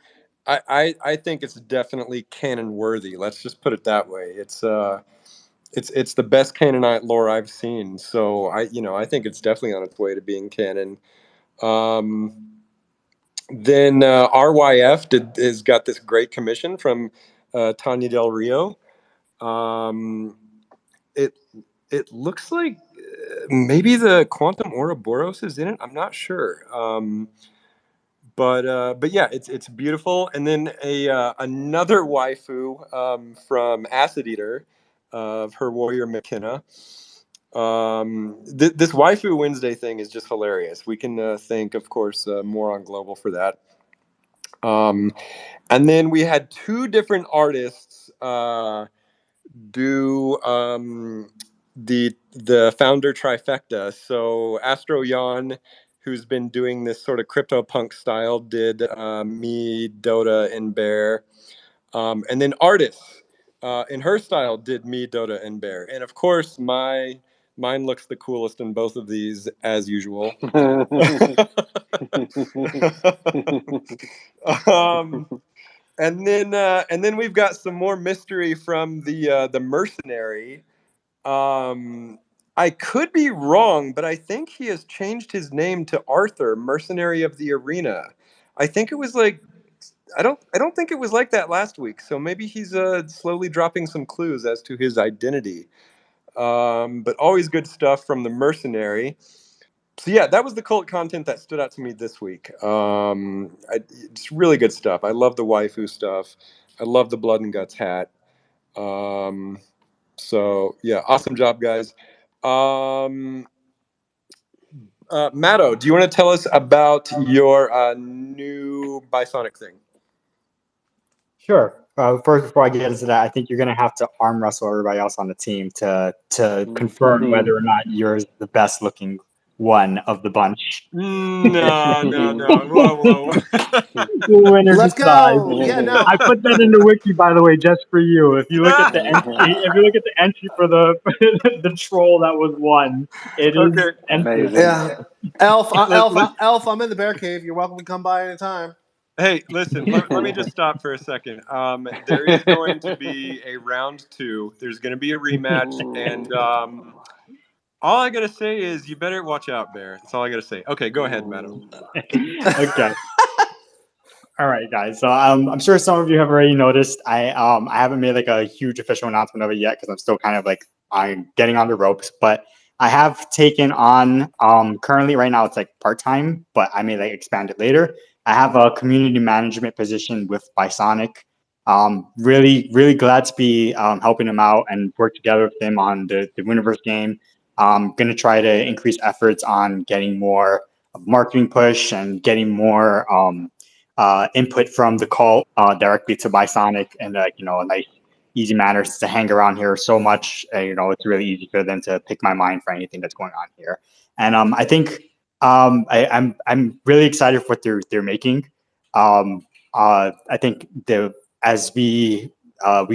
I think it's definitely canon worthy. Let's just put it that way. It's the best Canaanite lore I've seen. So I think it's definitely on its way to being canon. Then RYF has got this great commission from Tanya Del Rio. Um, it it looks like maybe the Quantum Ouroboros is in it. I'm not sure. But yeah, it's beautiful. And then another waifu from Acid Eater of her warrior McKenna. This Waifu Wednesday thing is just hilarious. We can thank, of course, Moron Global for that. And then we had two different artists do the founder trifecta. So Astro Yan, who's been doing this sort of crypto punk style, did me, Dota, and Bear. And then Artis, in her style, did me, Dota, and Bear. And of course, mine looks the coolest in both of these, as usual. And then we've got some more mystery from the mercenary. I could be wrong, but I think he has changed his name to Arthur, Mercenary of the Arena. I think it was like I don't think it was like that last week. So maybe he's slowly dropping some clues as to his identity. But always good stuff from the mercenary. So yeah, that was the cult content that stood out to me this week. It's really good stuff. I love the waifu stuff. I love the blood and guts hat. So yeah, awesome job, guys. Matto, do you want to tell us about your new Bisonic thing? Sure. First, before I get into that, I think you're going to have to arm wrestle everybody else on the team to confirm whether or not you're the best looking one of the bunch. No. Whoa. The winner Let's decides. go. Yeah, no. I put that in the wiki, by the way, just for you. If you look at the entry, for the the troll that was won, it is Okay. Amazing. Yeah. Elf, I'm in the bear cave. You're welcome to come by anytime. Hey, listen, let me just stop for a second. There is going to be a round 2. There's going to be a rematch. And all I got to say is you better watch out, Bear. That's all I got to say. Okay, go ahead, Madam. Okay. All right, guys. So I'm sure some of you have already noticed. I haven't made like a huge official announcement of it yet because I'm still kind of like I'm getting on the ropes. But I have taken on currently right now it's like part-time, but I may like expand it later. I have a community management position with Bisonic. Really glad to be helping him out and work together with him on the Runiverse game. I'm gonna try to increase efforts on getting more marketing push and getting more input from the cult directly to Bisonic, and a nice easy manner to hang around here so much. It's really easy for them to pick my mind for anything that's going on here. And I think I'm really excited for what they're making. I think as we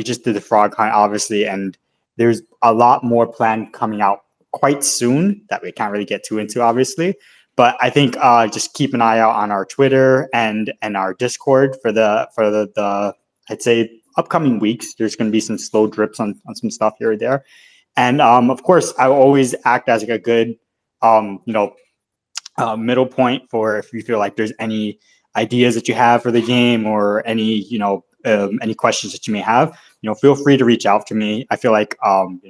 just did the frog hunt, obviously, and there's a lot more planned coming out quite soon that we can't really get too into, obviously. But I think just keep an eye out on our Twitter and our Discord for the I'd say upcoming weeks. There's going to be some slow drips on some stuff here or there, and of course I will always act as like a good middle point for if you feel like there's any ideas that you have for the game or any any questions that you may have. Feel free to reach out to me. I feel like I'm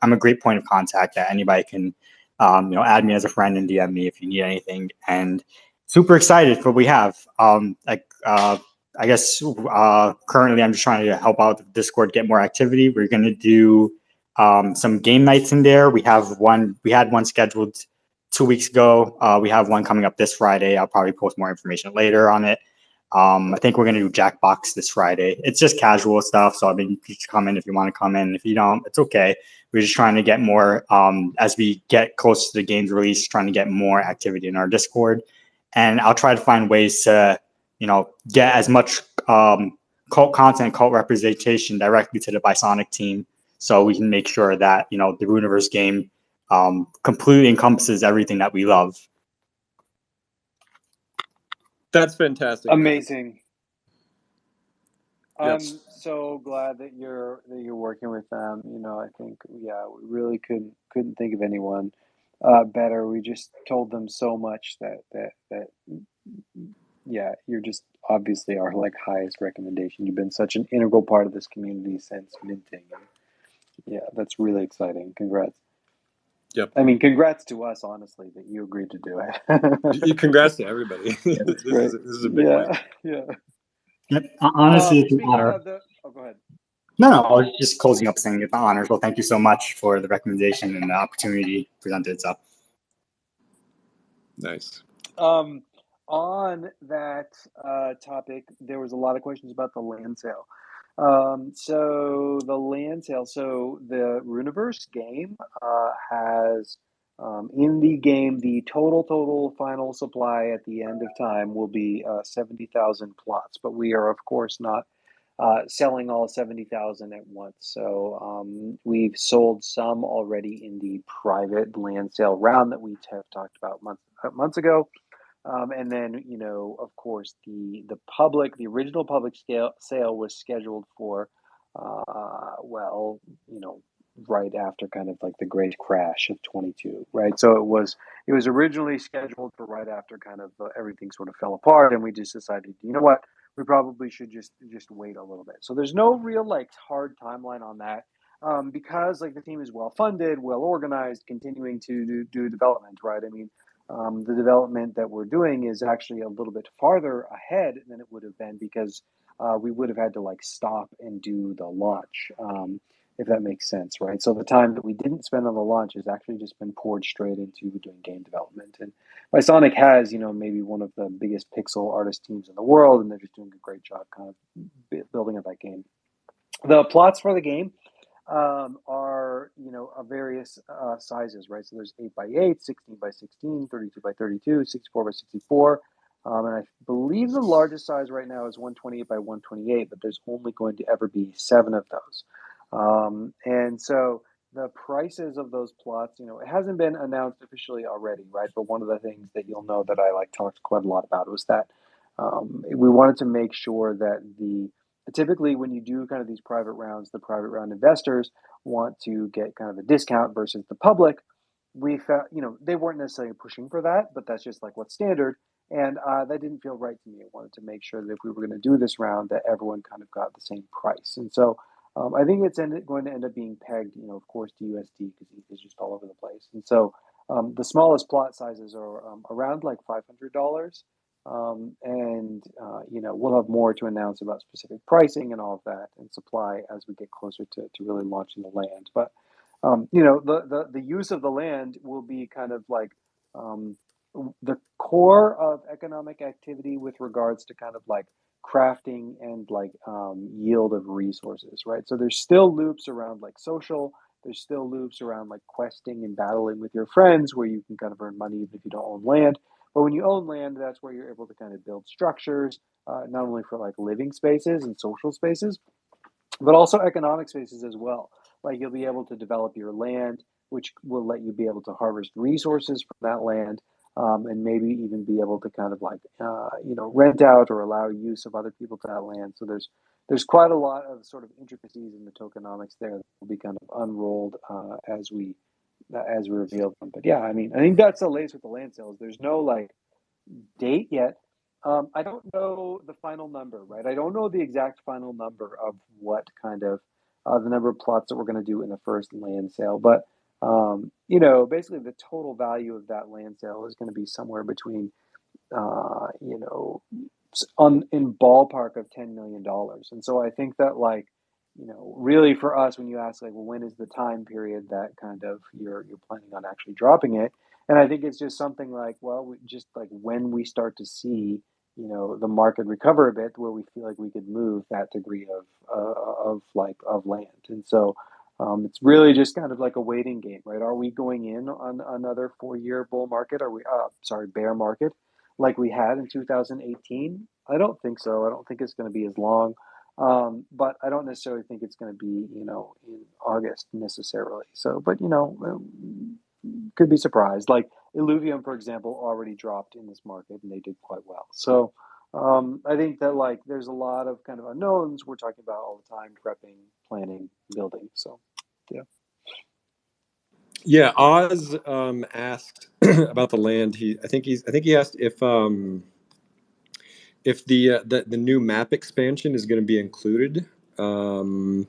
a great point of contact that anybody can add me as a friend and DM me if you need anything. And super excited for what we have. I guess currently I'm just trying to help out the Discord get more activity. We're going to do some game nights in there. We had one scheduled 2 weeks ago. We have one coming up this Friday. I'll probably post more information later on it. I think we're going to do Jackbox this Friday. It's just casual stuff. So I mean, you can come in if you want to come in. If you don't, it's okay. We're just trying to get more, as we get close to the game's release, trying to get more activity in our Discord. And I'll try to find ways to, get as much cult content, cult representation directly to the Bisonic team, so we can make sure that, the Runiverse game completely encompasses everything that we love. That's fantastic. Amazing. Yes. I'm so glad that you're working with them. I think we really couldn't think of anyone better. We just told them so much that you're just obviously our like highest recommendation. You've been such an integral part of this community since minting. Yeah, that's really exciting. Congrats. Yep. I mean, congrats to us, honestly, that you agreed to do it. Congrats to everybody. That's great. This is a big win. Yeah. Yep. Honestly, it's an Speaking honor. of go ahead. No, I was just closing up saying it's an honor. So thank you so much for the recommendation and the opportunity presented. So Nice. On that topic, there was a lot of questions about the land sale. So the land sale, so the Runiverse game has in the game the total final supply at the end of time will be 70,000 plots, but we are of course not selling all 70,000 at once. So we've sold some already in the private land sale round that we have talked about months ago. And then, you know, of course, the original public sale was scheduled for, well, you know, right after kind of like the great crash of 22, right? So it was originally scheduled for right after kind of everything sort of fell apart, and we just decided, you know what, we probably should just wait a little bit. So there's no real like hard timeline on that. Because like the team is well funded, well organized, continuing to do development, right? I mean, the development that we're doing is actually a little bit farther ahead than it would have been because we would have had to like stop and do the launch, if that makes sense, right? So the time that we didn't spend on the launch has actually just been poured straight into doing game development. And Sonic has, you know, maybe one of the biggest pixel artist teams in the world, and they're just doing a great job kind of building up that game. The plots for the game are, you know, of various sizes, right? So there's 8x8, 16x16, 32x32, 64x64. And I believe the largest size right now is 128 by 128, but there's only going to ever be 7 of those. And so the prices of those plots, you know, it hasn't been announced officially already, right? But one of the things that you'll know that I like talked quite a lot about was that we wanted to make sure that typically when you do kind of these private rounds, the private round investors want to get kind of a discount versus the public. We felt, you know, they weren't necessarily pushing for that, but that's just like what's standard. And that didn't feel right to me. I wanted to make sure that if we were going to do this round, that everyone kind of got the same price. And so I think it's going to end up being pegged, you know, of course, to USD because ETH is just all over the place. And so the smallest plot sizes are around like $500. You know, we'll have more to announce about specific pricing and all of that and supply as we get closer to really launching the land. But you know, the use of the land will be kind of like the core of economic activity with regards to kind of like crafting and like yield of resources, right? So there's still loops around like social. There's still loops around like questing and battling with your friends where you can kind of earn money even if you don't own land. But when you own land, that's where you're able to kind of build structures, not only for like living spaces and social spaces, but also economic spaces as well. Like you'll be able to develop your land, which will let you be able to harvest resources from that land, and maybe even be able to kind of like you know, rent out or allow use of other people to that land. So there's quite a lot of sort of intricacies in the tokenomics there that will be kind of unrolled as we reveal them. But yeah, I mean, I think that's the latest with the land sales. There's no like date yet. I don't know the final number, right? I don't know the exact final number of what kind of the number of plots that we're going to do in the first land sale. But, you know, basically the total value of that land sale is going to be somewhere between, you know, in ballpark of $10 million. And so I think that, like, you know, really for us, when you ask like, well, when is the time period that kind of you're planning on actually dropping it? And I think it's just something like, well, just like when we start to see, you know, the market recover a bit, where we feel like we could move that degree of land. And so it's really just kind of like a waiting game, right? Are we going in on another 4-year bull market? Are we, bear market like we had in 2018? I don't think so. I don't think it's going to be as long. But I don't necessarily think it's going to be, you know, in August necessarily. So, but, you know, could be surprised. Like Illuvium, for example, already dropped in this market and they did quite well. So I think that like there's a lot of kind of unknowns we're talking about all the time, prepping, planning, building. So yeah. Yeah, Oz asked about the land. I think he asked if the new map expansion is going to be included. And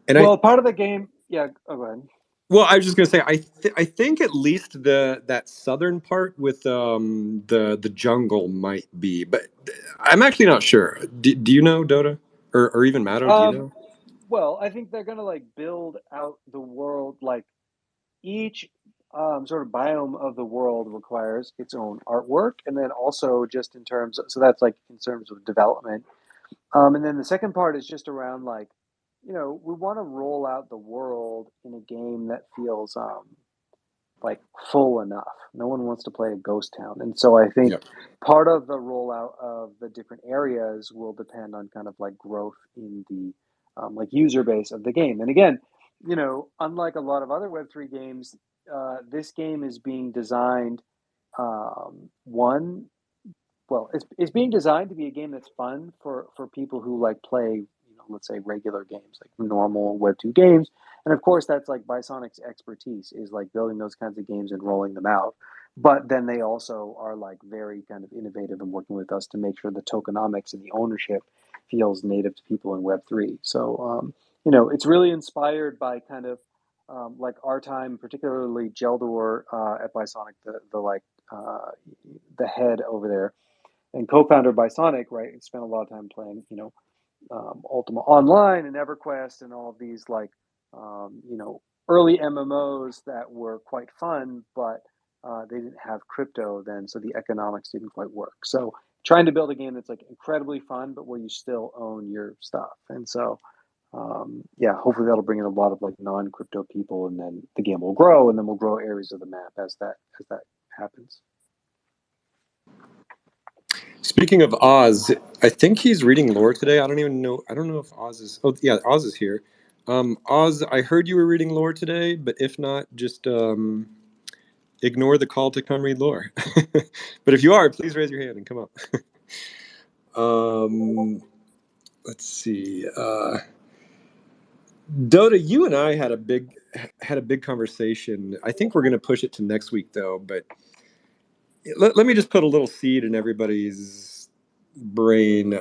well, part of the game, yeah. Oh, go ahead. Well, I was just gonna say, I think at least that southern part with the jungle might be, but I'm actually not sure. Do you know, Dota, or even Mato? Do you know? Well, I think they're gonna like build out the world. Like each sort of biome of the world requires its own artwork, and then also just in terms of, so that's like in terms of development. And then the second part is just around like, we want to roll out the world in a game that feels like full enough. No one wants to play a ghost town. And so I think Yep. part of the rollout of the different areas will depend on kind of like growth in the like user base of the game. And again, unlike a lot of other Web3 games, this game is being designed one well, it's being designed to be a game that's fun for people who like play, let's say regular games, like normal Web2 games. And of course, that's like Bisonic's expertise is like building those kinds of games and rolling them out. But then they also are like very kind of innovative and working with us to make sure the tokenomics and the ownership feels native to people in Web3. So, it's really inspired by kind of like our time, particularly Jeldor at Bisonic, uh, the head over there and co-founder by Sonic, right? Spent a lot of time playing, Ultima Online and EverQuest and all of these like, early MMOs that were quite fun, but they didn't have crypto then, so the economics didn't quite work. So trying to build a game that's like incredibly fun, but where you still own your stuff. And so, yeah, hopefully that'll bring in a lot of like non-crypto people, and then the game will grow, and then we'll grow areas of the map as that happens. Speaking of Oz, I think he's reading lore today. I don't know if Oz is. Oh, yeah, Oz is here. Oz, I heard you were reading lore today, but if not, just ignore the call to come read lore. But if you are, please raise your hand and come up. Let's see. Dota, you and I had a big conversation. I think we're going to push it to next week, though. But let me just put a little seed in everybody's brain.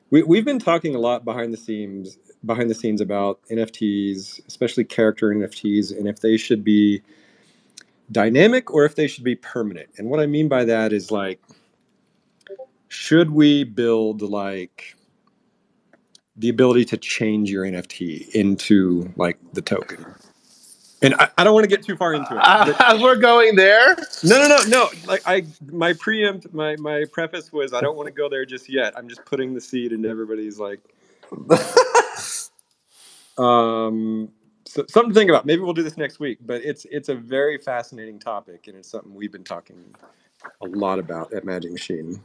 We've been talking a lot behind the scenes about NFTs, especially character NFTs, and if they should be dynamic or if they should be permanent. And what I mean by that is like, should we build like the ability to change your NFT into like the token? And I don't want to get too far into it. But We're going there. No. Like my preface was I don't want to go there just yet. I'm just putting the seed into everybody's like. So something to think about. Maybe we'll do this next week. But it's a very fascinating topic, and it's something we've been talking a lot about at Magic Machine.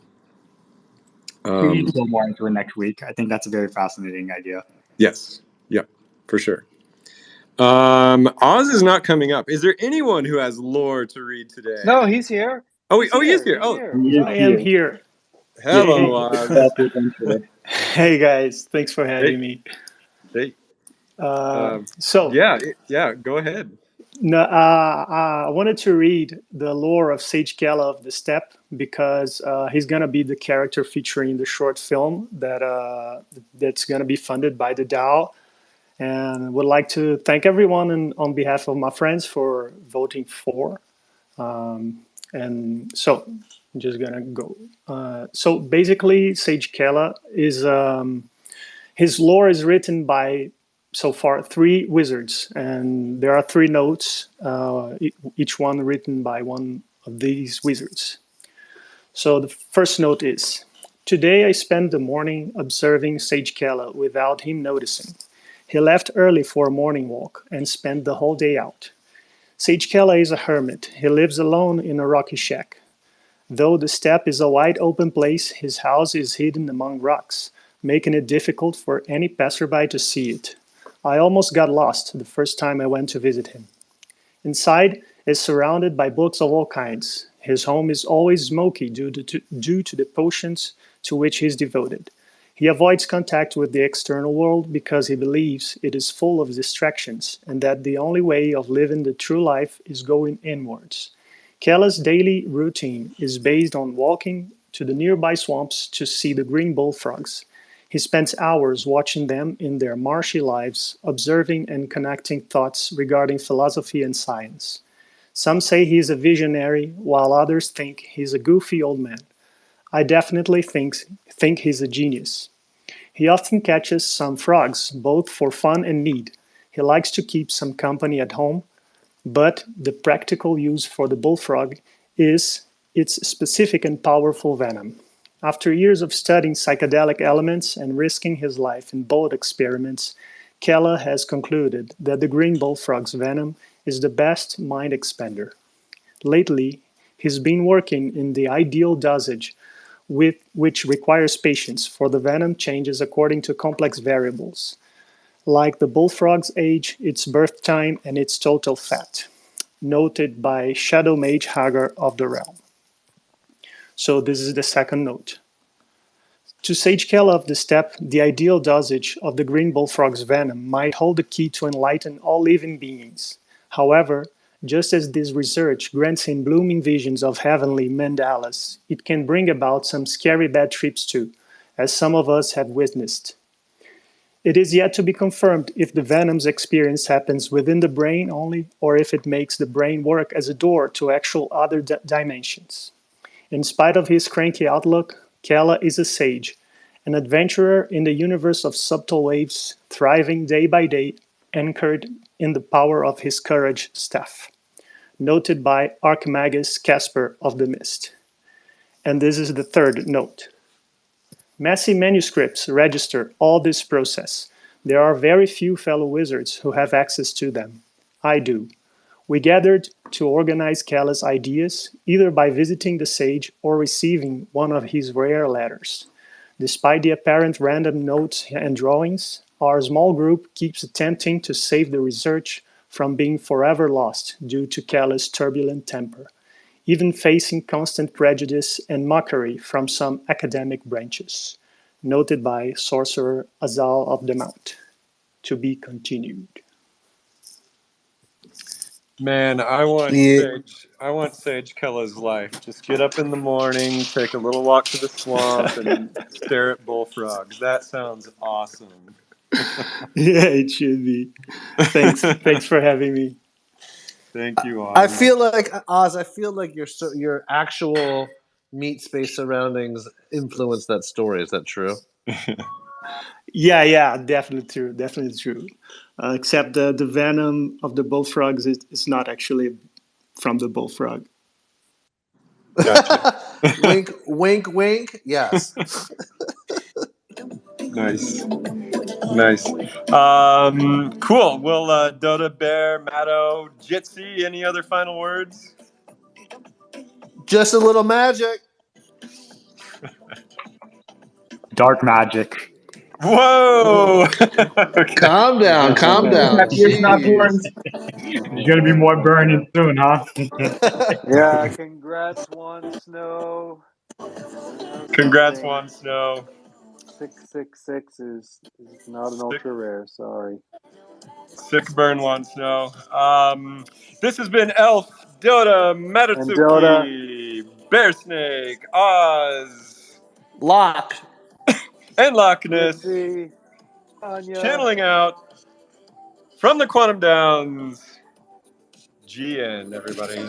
We need to go more into it next week. I think that's a very fascinating idea. Yes. Yep. For sure. Oz is not coming up. Is there anyone who has lore to read today? No, he's here. He is here. I am here. Hello, Oz. Hey guys, thanks for having me. Hey. So yeah, go ahead. No, I wanted to read the lore of Sage Kella of the Steppe because he's gonna be the character featuring the short film that's gonna be funded by the DAO, and would like to thank everyone on behalf of my friends for voting for. And so I'm just gonna go. So basically, Sage Kella is his lore is written by so far 3 wizards, and there are 3 notes, each one written by one of these wizards. So the first note is, today I spent the morning observing Sage Kella without him noticing. He left early for a morning walk and spent the whole day out. Sage Kella is a hermit. He lives alone in a rocky shack. Though the steppe is a wide open place, his house is hidden among rocks, making it difficult for any passerby to see it. I almost got lost the first time I went to visit him. Inside is surrounded by books of all kinds. His home is always smoky due to the potions to which he is devoted. He avoids contact with the external world because he believes it is full of distractions and that the only way of living the true life is going inwards. Kella's daily routine is based on walking to the nearby swamps to see the green bullfrogs. He spends hours watching them in their marshy lives, observing and connecting thoughts regarding philosophy and science. Some say he's a visionary, while others think he's a goofy old man. I definitely think he's a genius. He often catches some frogs, both for fun and need. He likes to keep some company at home, but the practical use for the bullfrog is its specific and powerful venom. After years of studying psychedelic elements and risking his life in both experiments, Kella has concluded that the green bullfrog's venom is the best mind expander. Lately, he's been working in the ideal dosage, which requires patience, for the venom changes according to complex variables, like the bullfrog's age, its birth time, and its total fat, noted by Shadow Mage Hagar of the Realm. So this is the second note. To Sage Kella of the Steppe, the ideal dosage of the green bullfrog's venom might hold the key to enlighten all living beings. However, just as this research grants him blooming visions of heavenly mandalas, it can bring about some scary bad trips too, as some of us have witnessed. It is yet to be confirmed if the venom's experience happens within the brain only, or if it makes the brain work as a door to actual other dimensions. In spite of his cranky outlook, Kella is a sage, an adventurer in the universe of subtle waves, thriving day by day, anchored in the power of his courage staff, noted by Archmagus Casper of the Mist. And this is the third note. Messy manuscripts register all this process. There are very few fellow wizards who have access to them. I do. We gathered to organize Kella's ideas, either by visiting the sage or receiving one of his rare letters. Despite the apparent random notes and drawings, our small group keeps attempting to save the research from being forever lost due to Kella's turbulent temper, even facing constant prejudice and mockery from some academic branches, noted by Sorcerer Azal of the Mount. To be continued. Man, I want Yeah. Sage Kella's life. Just get up in the morning, take a little walk to the swamp, and stare at bullfrogs. That sounds awesome. Yeah, it should be. Thanks for having me. Thank you, Oz. I feel like Oz. I feel like your actual meat space surroundings influence that story. Is that true? Yeah, definitely true. Except the venom of the bullfrogs is not actually from the bullfrog. Gotcha. Wink, wink, wink. Yes. Nice. Cool. Well, Dota, Bear, Matto, Jitsi, any other final words? Just a little magic. Dark magic. Whoa! Okay. Calm down. Calm down. It's not Jeez. There's gonna be more burning soon, huh? Yeah, congrats, Juan Snow. You know Congrats, something. Juan Snow. 666 is not an ultra rare. Sorry. Sick burn, Juan Snow. This has been Elf, Dota, And Dota, Madotsuki, Bear Snake, Oz, Lock. and Loch Ness, Jitsi, Anya. channeling out from the Quantum Downs. GN, everybody.